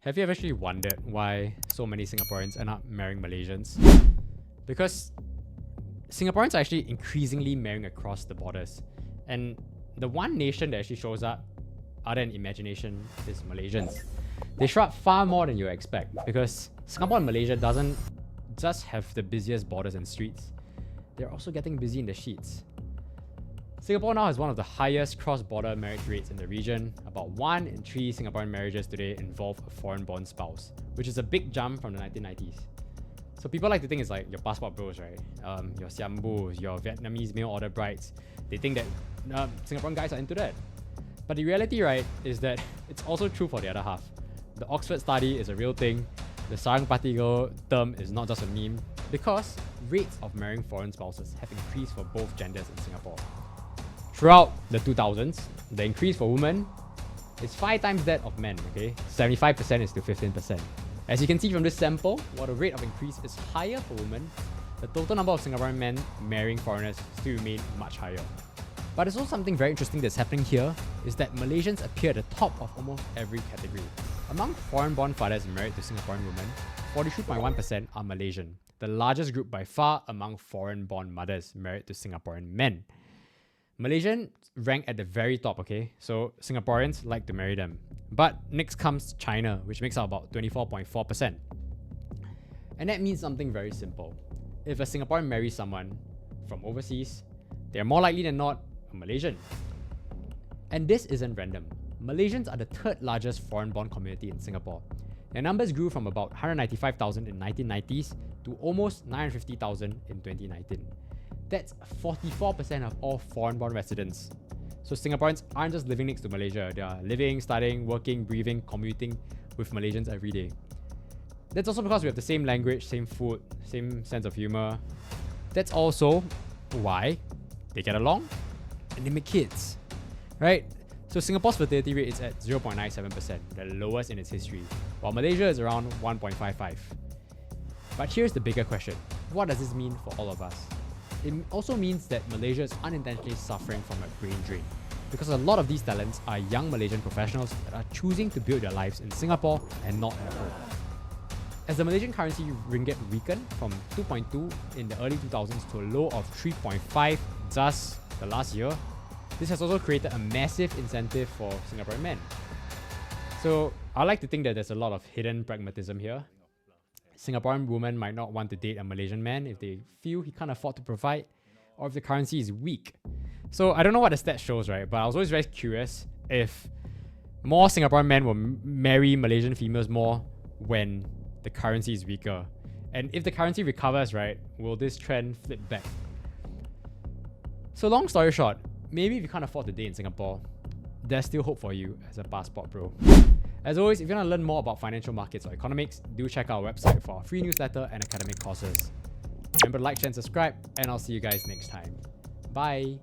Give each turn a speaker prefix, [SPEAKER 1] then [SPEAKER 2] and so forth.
[SPEAKER 1] Have you ever actually wondered why so many Singaporeans end up marrying Malaysians? Because Singaporeans are actually increasingly marrying across the borders. And the one nation that actually shows up, other than imagination, is Malaysians. They show up far more than you expect because Singapore and Malaysia doesn't just have the busiest borders and streets, they're also getting busy in the sheets. Singapore now has one of the highest cross-border marriage rates in the region. About 1 in 3 Singaporean marriages today involve a foreign-born spouse, which is a big jump from the 1990s. So people like to think it's like your passport bros, right? Your Siambus, your Vietnamese mail-order brides. They think that Singaporean guys are into that. But the reality, right, is that it's also true for the other half. The Oxford study is a real thing. The Sarang Party Girl term is not just a meme, because rates of marrying foreign spouses have increased for both genders in Singapore. Throughout the 2000s, the increase for women is 5 times that of men, okay? 75% is to 15%. As you can see from this sample, while the rate of increase is higher for women, the total number of Singaporean men marrying foreigners still remain much higher. But there's also something very interesting that's happening here, is that Malaysians appear at the top of almost every category. Among foreign-born fathers married to Singaporean women, 43.1% are Malaysian, the largest group by far among foreign-born mothers married to Singaporean men. Malaysians rank at the very top, okay? So Singaporeans like to marry them. But next comes China, which makes up about 24.4%. And that means something very simple. If a Singaporean marries someone from overseas, they're more likely than not a Malaysian. And this isn't random. Malaysians are the 3rd largest foreign-born community in Singapore. Their numbers grew from about 195,000 in 1990s to almost 950,000 in 2019. That's 44% of all foreign-born residents. So Singaporeans aren't just living next to Malaysia, they are living, studying, working, breathing, commuting with Malaysians every day. That's also because we have the same language, same food, same sense of humor. That's also why they get along and they make kids, right? So Singapore's fertility rate is at 0.97%, the lowest in its history, while Malaysia is around 1.55. But here's the bigger question. What does this mean for all of us? It also means that Malaysia is unintentionally suffering from a brain drain, because a lot of these talents are young Malaysian professionals that are choosing to build their lives in Singapore and not at home. As the Malaysian currency ringgit weakened from 2.2 in the early 2000s to a low of 3.5 just the last year, this has also created a massive incentive for Singaporean men. So I like to think that there's a lot of hidden pragmatism here. Singaporean women might not want to date a Malaysian man if they feel he can't afford to provide, or if the currency is weak. So I don't know what the stat shows, right? But I was always very curious if more Singaporean men will marry Malaysian females more when the currency is weaker. And if the currency recovers, right, will this trend flip back? So long story short, maybe if you can't afford to date in Singapore, there's still hope for you as a passport bro. As always, if you want to learn more about financial markets or economics, do check out our website for our free newsletter and academic courses. Remember to like, share, and subscribe, and I'll see you guys next time. Bye!